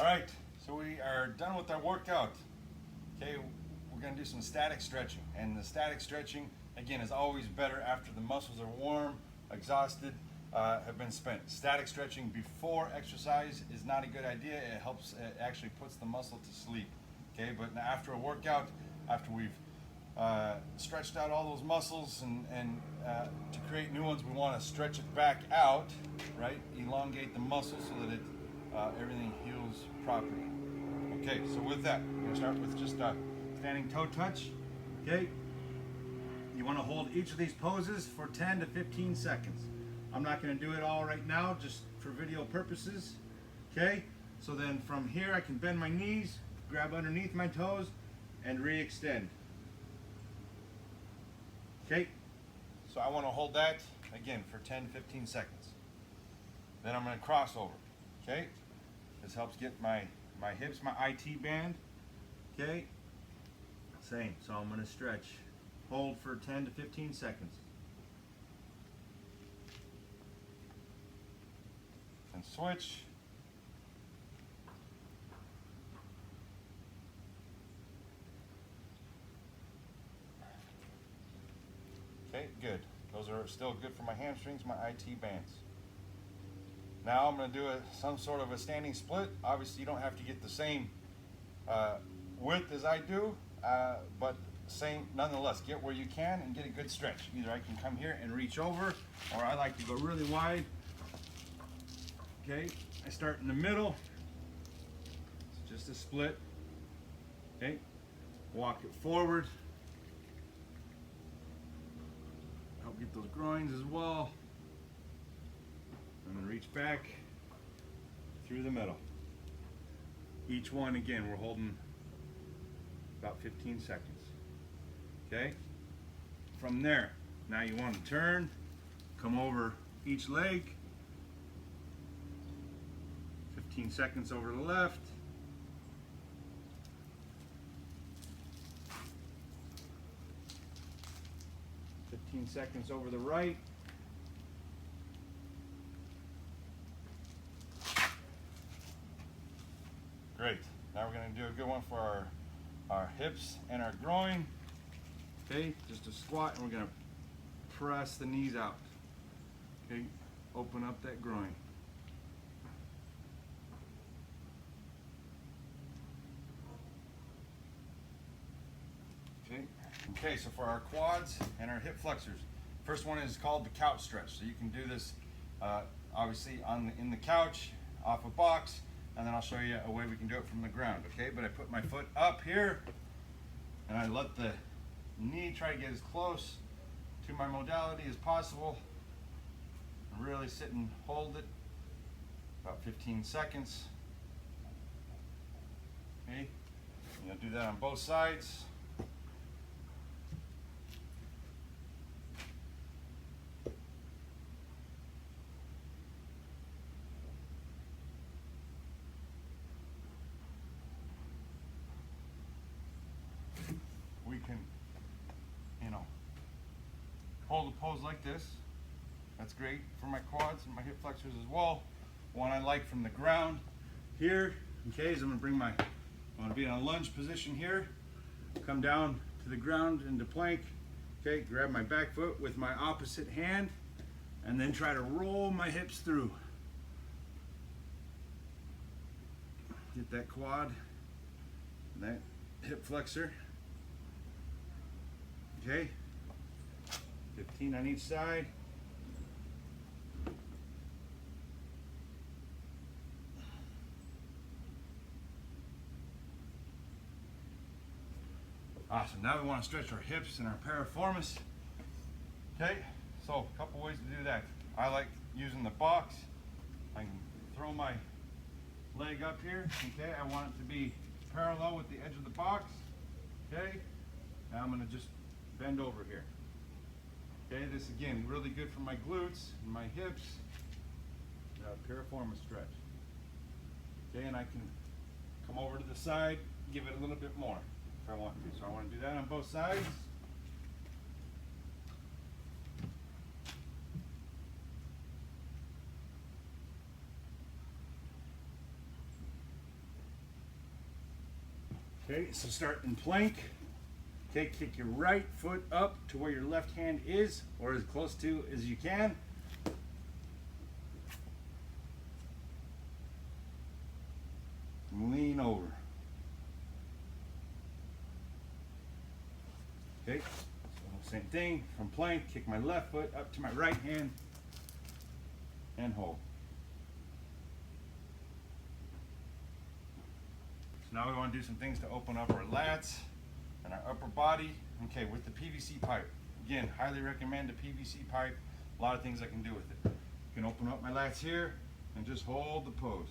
right, so we are done with our workout. Okay, we're going to do some static stretching. And the static stretching, again, is always better after the muscles are warm, exhausted, have been spent. Static stretching before exercise is not a good idea. It helps, it actually puts the muscle to sleep. Okay, but after a workout, after we've stretched out all those muscles and to create new ones, we want to stretch it back out, right? Elongate the muscle so that everything heals properly. Okay, so with that, we're going to start with just a standing toe touch. Okay, you want to hold each of these poses for 10 to 15 seconds. I'm not going to do it all right now, just for video purposes. Okay, so then from here I can bend my knees, grab underneath my toes, and re-extend. Okay, so I want to hold that again for 10 to 15 seconds. Then I'm going to cross over. Okay, this helps get my hips, my IT band. Okay, same. So I'm going to stretch, hold for 10 to 15 seconds. And switch. Okay, good. Those are still good for my hamstrings, my IT bands. Now I'm going to do some sort of a standing split. Obviously you don't have to get the same width as I do, but same nonetheless. Get where you can and get a good stretch. Either I can come here and reach over, or I like to go really wide. Okay, I start in the middle. It's just a split. Okay, walk it forward. Help get those groins as well. And then reach back through the middle. Each one, again, we're holding about 15 seconds. Okay? From there, now you want to turn, come over each leg. 15 seconds over the left. Seconds over the right. Great. Now we're going to do a good one for our hips and our groin. Okay, just a squat, and we're going to press the knees out. Okay, open up that groin. Okay, so for our quads and our hip flexors, first one is called the couch stretch. So you can do this obviously in the couch, off a box, and then I'll show you a way we can do it from the ground. Okay, but I put my foot up here, and I let the knee try to get as close to my modality as possible. Really sit and hold it about 15 seconds. Okay, you'll do that on both sides. We can, hold a pose like this. That's great for my quads and my hip flexors as well. One I like from the ground here, okay, is I'm going to be in a lunge position here, come down to the ground into plank, okay, grab my back foot with my opposite hand, and then try to roll my hips through. Get that quad, that hip flexor. Okay, 15 on each side. Awesome, now we want to stretch our hips and our piriformis. Okay, so a couple ways to do that. I like using the box. I can throw my leg up here, okay, I want it to be parallel with the edge of the box, okay, now I'm going to just bend over here. Okay, this again, really good for my glutes and my hips. Piriformis stretch. Okay, and I can come over to the side, give it a little bit more if I want to. So I want to do that on both sides. Okay, so start in plank. Okay, kick your right foot up to where your left hand is, or as close to as you can. Lean over. Okay, so same thing, from plank, kick my left foot up to my right hand and hold. So now we want to do some things to open up our lats and our upper body. Okay, with the PVC pipe. Again, highly recommend a PVC pipe. A lot of things I can do with it. You can open up my lats here and just hold the pose.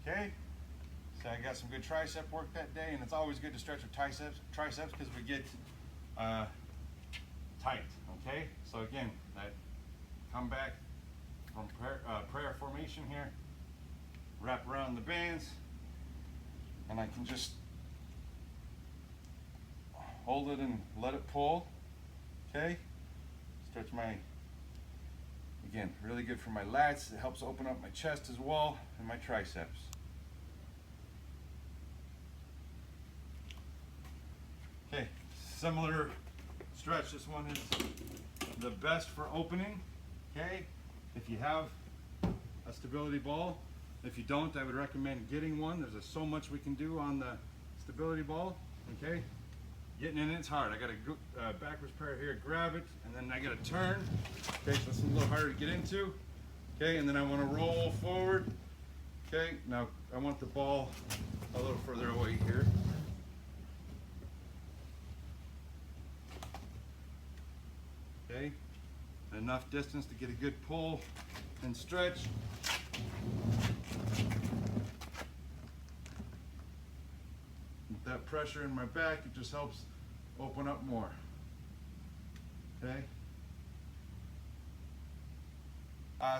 Okay, so I got some good tricep work that day, and it's always good to stretch with triceps because we get tight. Okay, so again, that come back from prayer formation here, wrap around the bands, and I can just hold it and let it pull. Okay, stretch my, again, really good for my lats. It helps open up my chest as well and my triceps. Okay, similar stretch. This one is the best for opening. Okay, if you have a stability ball. If you don't, I would recommend getting one. There's so much we can do on the stability ball. Okay, getting in it's hard. I got a backwards prayer here, grab it, and then I got to turn. Okay, so it's a little harder to get into. Okay, and then I want to roll forward. Okay, now I want the ball a little further away here. Okay, enough distance to get a good pull and stretch. With that pressure in my back, it just helps open up more. Okay.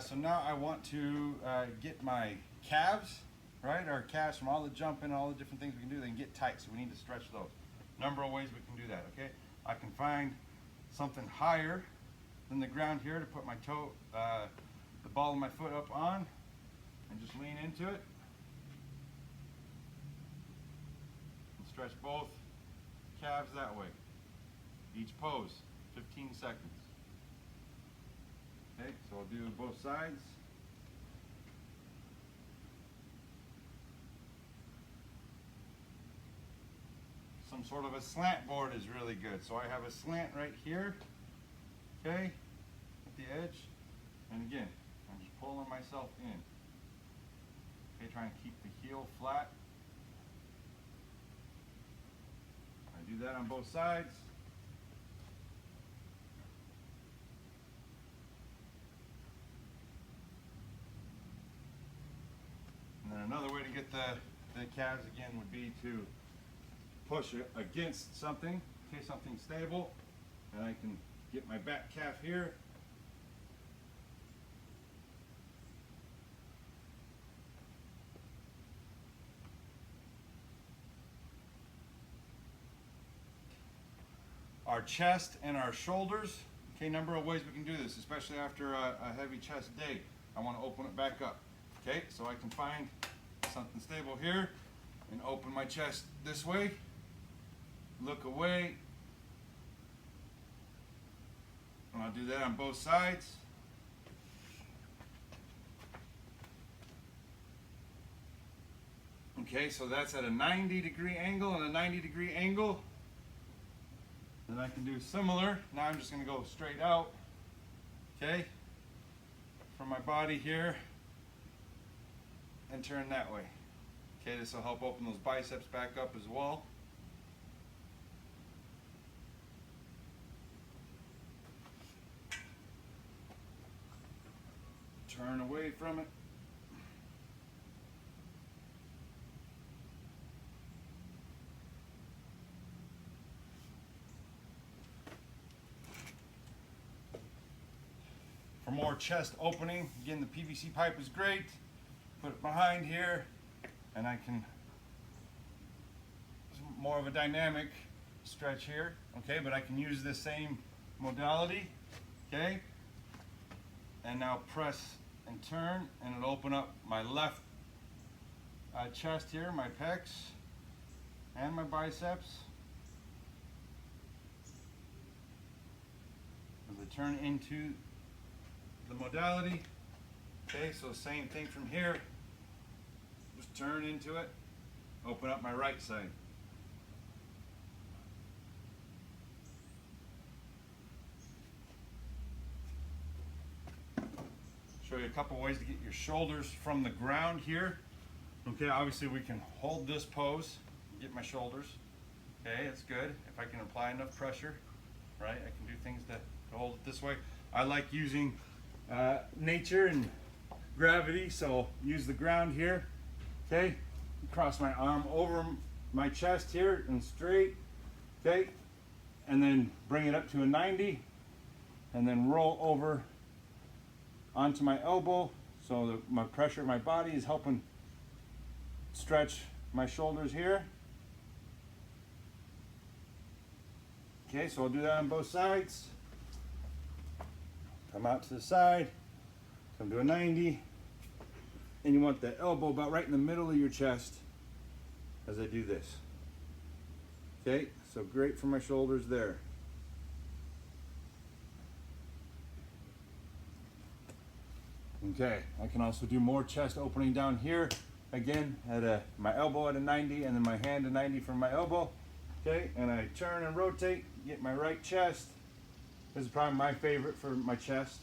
So now I want to get my calves, right? Our calves, from all the jumping, all the different things we can do, they can get tight, so we need to stretch those. Number of ways we can do that, okay? I can find something higher than the ground here to put my toe, the ball of my foot up on, and just lean into it. And stretch both calves that way. Each pose, 15 seconds. Okay, so I'll do both sides. Some sort of a slant board is really good. So I have a slant right here, okay, at the edge. And again, I'm just pulling myself in. Okay, trying to keep the heel flat. I do that on both sides. And then another way to get the calves again would be to push against something, okay, something stable, and I can get my back calf here. Our chest and our shoulders, okay, number of ways we can do this, especially after a heavy chest day. I want to open it back up, okay, so I can find something stable here and open my chest this way, look away, and I'll do that on both sides. Okay, so that's at a 90-degree angle and a 90-degree angle. Then I can do similar. Now I'm just going to go straight out, okay, from my body here and turn that way. Okay, this will help open those biceps back up as well. Turn away from it. For more chest opening, again, the PVC pipe is great. Put it behind here, and I can, more of a dynamic stretch here, okay, but I can use this same modality Okay, and now press and turn, and it'll open up my left chest here, my pecs and my biceps. As I turn into the modality. Okay, so same thing from here. Just turn into it, open up my right side. Show you a couple ways to get your shoulders from the ground here. Okay, obviously we can hold this pose, get my shoulders. Okay, that's good. If I can apply enough pressure, right, I can do things to hold it this way. I like using nature and gravity, so use the ground here. Okay, cross my arm over my chest here and straight. Okay, and then bring it up to a 90, and then roll over onto my elbow, so that my pressure of my body is helping stretch my shoulders here. Okay, so I'll do that on both sides. Come out to the side, come to a 90, and you want the elbow about right in the middle of your chest as I do this. Okay, so great for my shoulders there. Okay, I can also do more chest opening down here. Again, at my elbow at a 90, and then my hand a 90 from my elbow. Okay, and I turn and rotate, get my right chest. This is probably my favorite for my chest.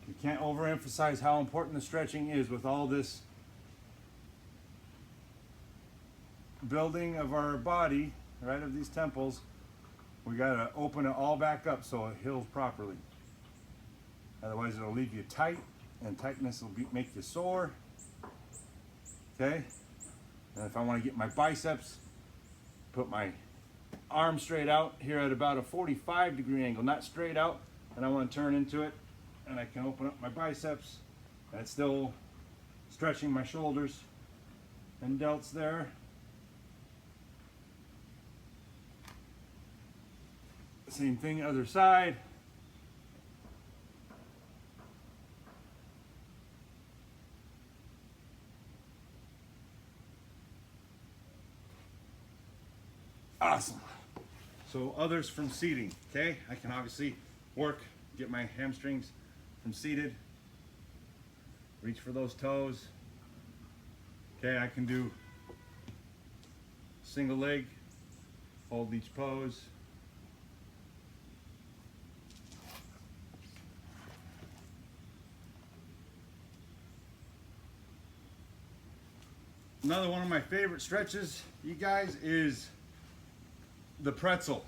You can't overemphasize how important the stretching is with all this building of our body, right, of these temples. We gotta open it all back up so it heals properly. Otherwise it'll leave you tight, and tightness will make you sore. Okay? And if I want to get my biceps, put my arm straight out here at about a 45-degree angle, not straight out, and I want to turn into it, and I can open up my biceps, and it's still stretching my shoulders and delts there. Same thing, other side. Awesome. So others from seating, okay? I can obviously work, get my hamstrings from seated. Reach for those toes. Okay, I can do single leg, hold each pose. Another one of my favorite stretches, you guys, is the pretzel.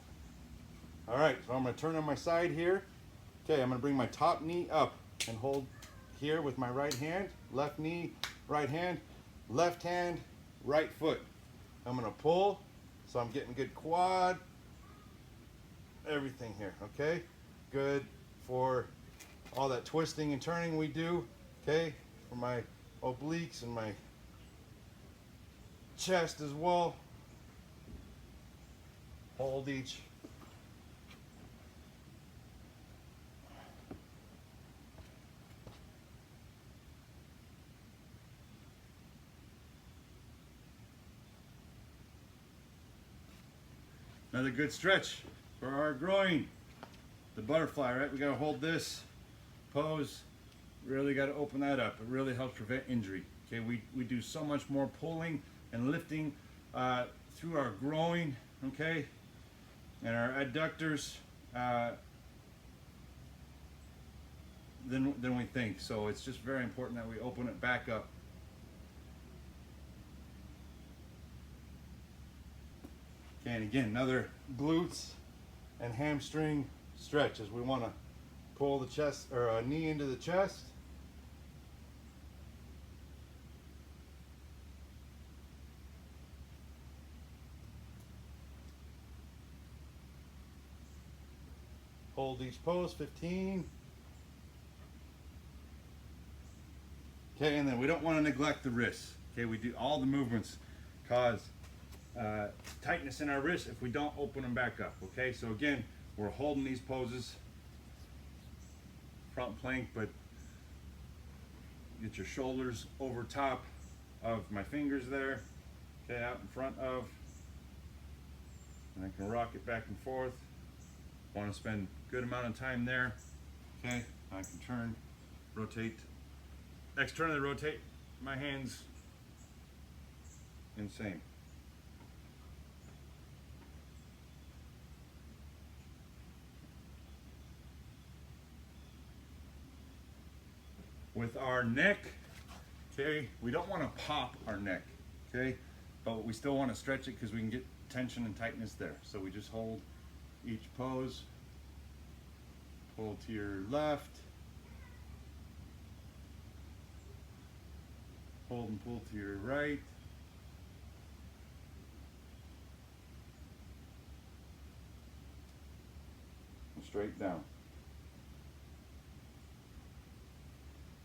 All right, so I'm gonna turn on my side here. Okay, I'm gonna bring my top knee up and hold here with my right hand, left knee, right hand, right foot. I'm gonna pull, so I'm getting good quad, everything here, okay? Good for all that twisting and turning we do, okay? For my obliques and my chest as well. Hold each. Another good stretch for our groin. The butterfly, right? We gotta hold this pose. Really gotta open that up. It really helps prevent injury. Okay, we do so much more pulling and lifting through our groin, okay, and our adductors than we think. So it's just very important that we open it back up. Okay, and again, another glutes and hamstring stretch as we want to pull the chest or a knee into the chest. Hold each pose, 15. Okay, and then we don't want to neglect the wrists. Okay, we do all the movements cause tightness in our wrists if we don't open them back up. Okay, so again, we're holding these poses, front plank, but get your shoulders over top of my fingers there, okay, out in front of, and I can rock it back and forth. Want to spend a good amount of time there. Okay, I can turn, rotate, externally rotate my hands, and same. With our neck, okay, we don't want to pop our neck, okay, but we still want to stretch it because we can get tension and tightness there. So we just hold each pose, pull to your left, hold and pull to your right, and straight down.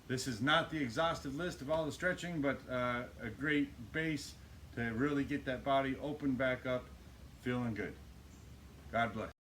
This is not the exhaustive list of all the stretching, but a great base to really get that body open back up, feeling good. God bless.